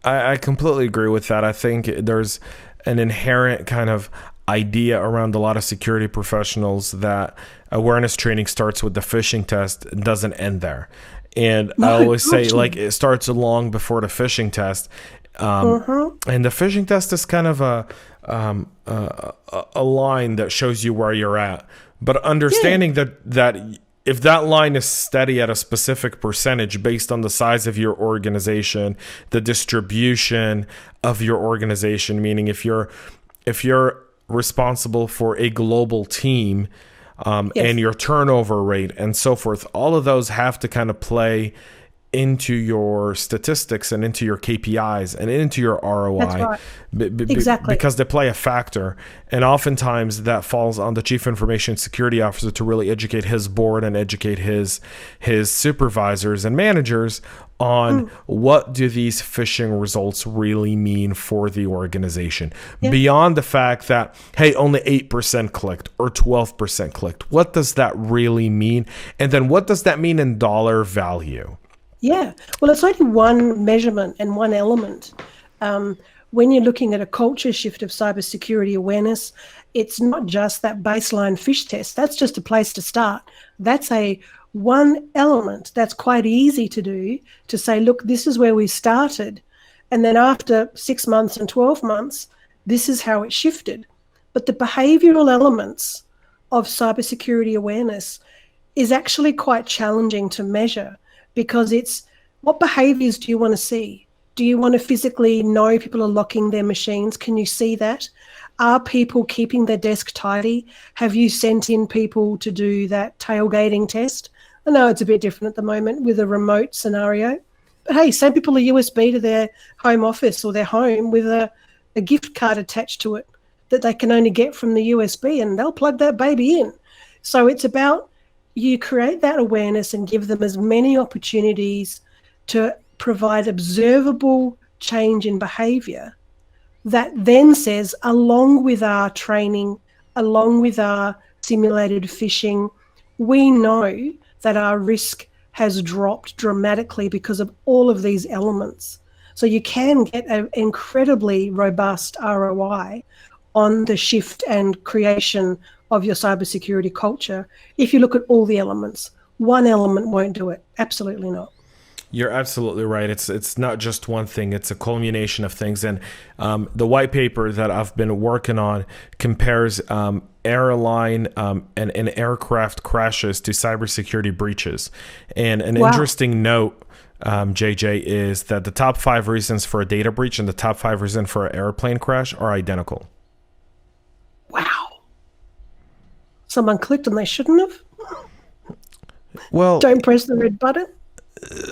S1: I completely agree with that. I think there's an inherent kind of idea around a lot of security professionals that awareness training starts with the phishing test and doesn't end there. And I always say, like, it starts long before the phishing test. And the phishing test is kind of a line that shows you where you're at. But understanding that if that line is steady at a specific percentage based on the size of your organization, the distribution of your organization, meaning if you're responsible for a global team, and your turnover rate and so forth, all of those have to kind of play into your statistics and into your KPIs and into your ROI.
S2: That's right. Exactly.
S1: Because they play a factor. And oftentimes that falls on the Chief Information Security Officer to really educate his board and educate his supervisors and managers on what do these phishing results really mean for the organization. Beyond the fact that, hey, only 8% clicked or 12% clicked. What does that really mean? And then what does that mean in dollar value?
S2: Yeah, well, it's only one measurement and one element. When you're looking at a culture shift of cybersecurity awareness, it's not just that baseline fish test. That's just a place to start. That's one element that's quite easy to do, to say, look, this is where we started. And then after 6 months and 12 months, this is how it shifted. But the behavioral elements of cybersecurity awareness is actually quite challenging to measure. Because it's, what behaviors do you want to see? Do you want to physically know people are locking their machines? Can you see that? Are people keeping their desk tidy? Have you sent in people to do that tailgating test? I know it's a bit different at the moment with a remote scenario. But hey, send people a USB to their home office or their home with a gift card attached to it that they can only get from the USB, and they'll plug that baby in. So it's about, you create that awareness and give them as many opportunities to provide observable change in behavior that then says, along with our training, along with our simulated phishing, we know that our risk has dropped dramatically because of all of these elements. So you can get an incredibly robust ROI on the shift and creation of your cybersecurity culture if you look at all the elements. One element won't do it. Absolutely not.
S1: You're absolutely right. It's not just one thing. It's a culmination of things. And the white paper that I've been working on compares airline and aircraft crashes to cybersecurity breaches. And an interesting note, JJ, is that the top 5 reasons for a data breach and the top 5 reasons for an airplane crash are identical.
S2: Wow. Someone clicked and they shouldn't have?
S1: Well,
S2: don't press the red button?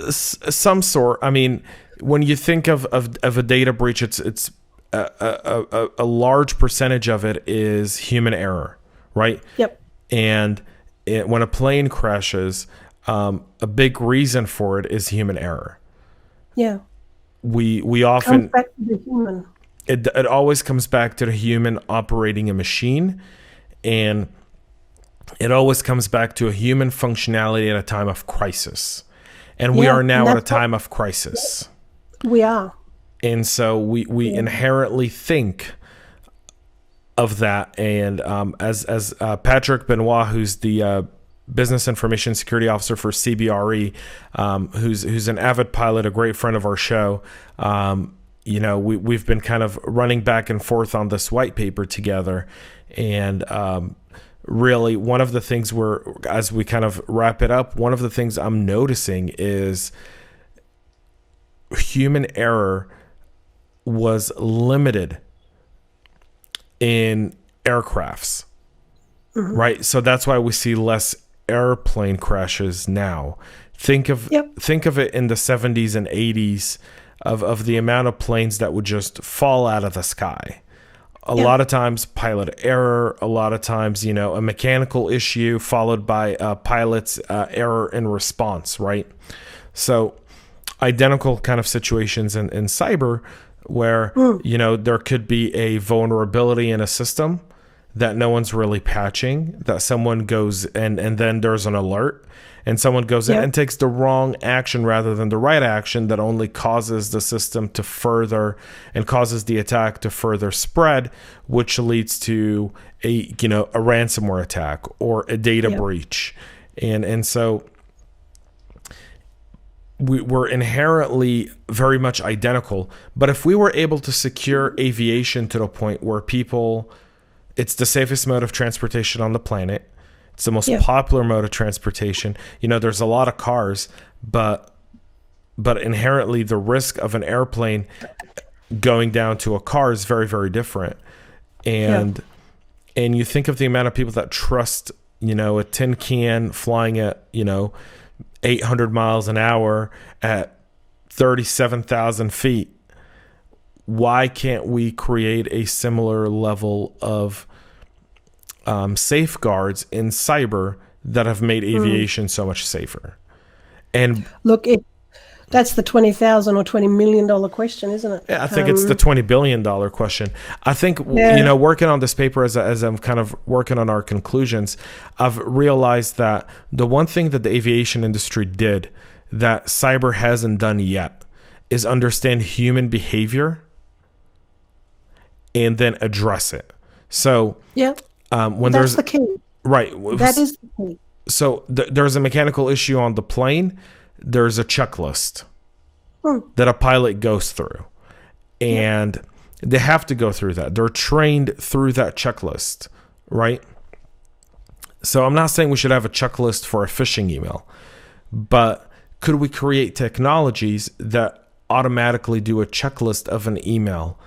S1: Some sort. I mean, when you think of a data breach, it's a large percentage of it is human error, right?
S2: Yep.
S1: And when a plane crashes, a big reason for it is human error.
S2: Yeah.
S1: We often
S2: comes back to the human.
S1: It always comes back to the human operating a machine, and it always comes back to a human functionality at a time of crisis. And we are now at a time of crisis.
S2: We are.
S1: And so we inherently think of that. And as Patrick Benoit, who's the Business Information Security Officer for CBRE, who's an avid pilot, a great friend of our show, we've been kind of running back and forth on this white paper together. And really, one of the things as we kind of wrap it up, one of the things I'm noticing is human error was limited in aircrafts, right? So that's why we see less airplane crashes now. Think of it in the 70s and 80s of the amount of planes that would just fall out of the sky. A lot of times pilot error, a lot of times, a mechanical issue followed by a pilot's error in response, right? So identical kind of situations in cyber where, there could be a vulnerability in a system that no one's really patching, that someone goes and then there's an alert. and someone goes in and takes the wrong action rather than the right action, that only causes the system to further and causes the attack to further spread, which leads to a ransomware attack or a data breach. And so we're inherently very much identical. But if we were able to secure aviation to the point where it's the safest mode of transportation on the planet, it's the most popular mode of transportation. There's a lot of cars, but inherently the risk of an airplane going down to a car is very, very different. And you think of the amount of people that trust, a tin can flying at, 800 miles an hour at 37,000 feet. Why can't we create a similar level of safeguards in cyber that have made aviation so much safer? And
S2: look, that's the $20,000 or $20 million question, isn't it?
S1: Yeah, I think it's the $20 billion question. I think, working on this paper as I'm kind of working on our conclusions, I've realized that the one thing that the aviation industry did that cyber hasn't done yet is understand human behavior and then address it. So when
S2: that's the key.
S1: Right.
S2: That is the key.
S1: So there's a mechanical issue on the plane. There's a checklist that a pilot goes through, and they have to go through that. They're trained through that checklist, right? So I'm not saying we should have a checklist for a phishing email, but could we create technologies that automatically do a checklist of an email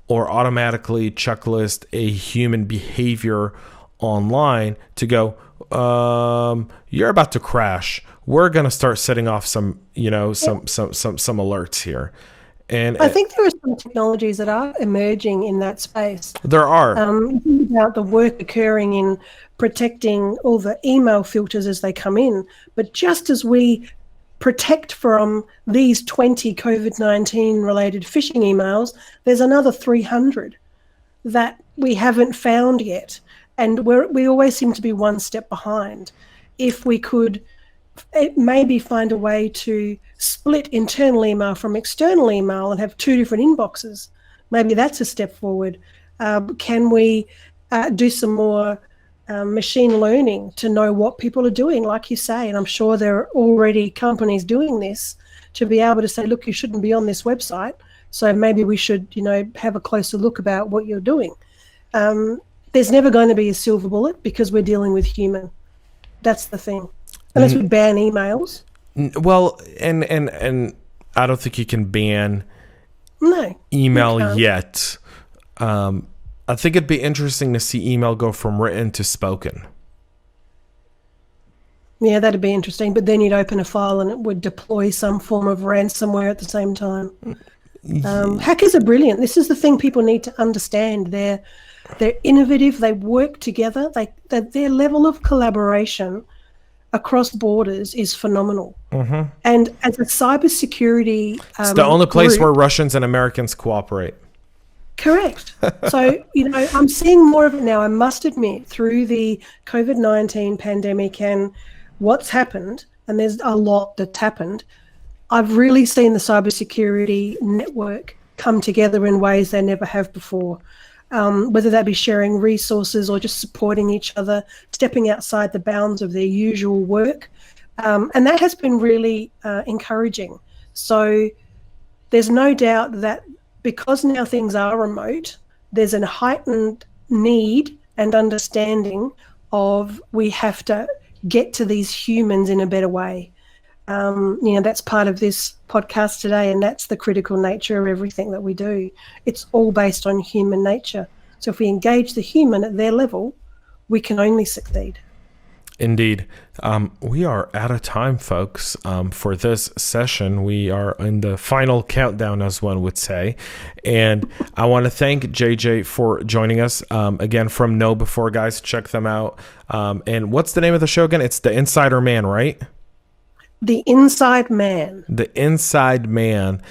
S1: or automatically checklist a human behavior online to go, you're about to crash. We're going to start setting off some alerts here. And
S2: I think there are some technologies that are emerging in that space.
S1: There are.
S2: About the work occurring in protecting all the email filters as they come in. But just as we protect from these 20 COVID-19 related phishing emails, there's another 300 that we haven't found yet. And we always seem to be one step behind. If we could maybe find a way to split internal email from external email and have two different inboxes, maybe that's a step forward. Can we do some more machine learning to know what people are doing, like you say? And I'm sure there are already companies doing this to be able to say, look, you shouldn't be on this website, so maybe we should, have a closer look about what you're doing. There's never going to be a silver bullet because we're dealing with human. That's the thing. Unless we ban emails.
S1: Well, and I don't think you can ban email yet. I think it'd be interesting to see email go from written to spoken. Yeah,
S2: that'd be interesting. But then you'd open a file and it would deploy some form of ransomware at the same time. Hackers are brilliant. This is the thing people need to understand. They're innovative. They work together. Their level of collaboration across borders is phenomenal. And as a cybersecurity
S1: it's the only place where Russians and Americans cooperate.
S2: Correct. So, I'm seeing more of it now, I must admit, through the COVID-19 pandemic and what's happened, and there's a lot that's happened. I've really seen the cybersecurity network come together in ways they never have before. Whether that be sharing resources or just supporting each other, stepping outside the bounds of their usual work. And that has been really encouraging. So there's no doubt that because now things are remote, there's a heightened need and understanding of we have to get to these humans in a better way. That's part of this podcast today, and that's the critical nature of everything that we do. It's all based on human nature. So if we engage the human at their level, we can only succeed.
S1: Indeed. We are out of time, folks, for this session. We are in the final countdown, as one would say. And I want to thank JJ for joining us. Again, from Know Before, guys, check them out. And what's the name of the show again? It's The Insider Man, right?
S2: The Inside Man.
S1: The Inside Man.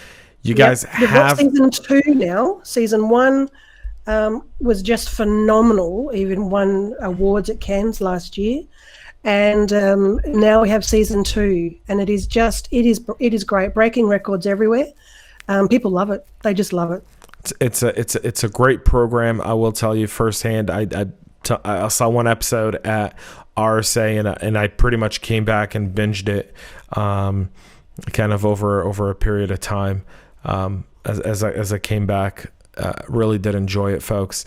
S1: You guys have
S2: season 2 now. Season 1 was just phenomenal. Even won awards at Cannes last year. And now we have season 2, and it is great, breaking records everywhere. People love it; they just love it.
S1: It's a great program. I will tell you firsthand. I saw one episode at RSA, and I pretty much came back and binged it, kind of over a period of time. As I came back, really did enjoy it, folks.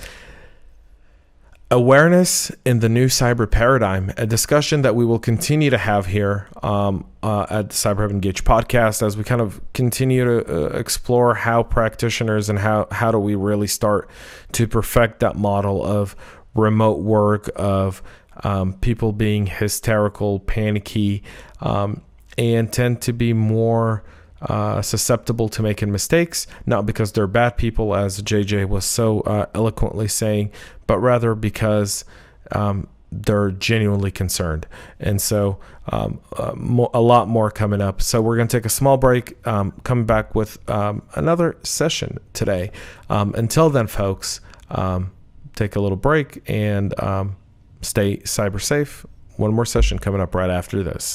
S1: Awareness in the new cyber paradigm, a discussion that we will continue to have here at the CyberHub Engage podcast as we kind of continue to explore how practitioners and how do we really start to perfect that model of remote work, of people being hysterical, panicky, and tend to be more susceptible to making mistakes, not because they're bad people, as JJ was so eloquently saying, but rather because they're genuinely concerned. And so a lot more coming up. So we're going to take a small break, coming back with another session today. Until then, folks, take a little break and stay cyber safe. One more session coming up right after this.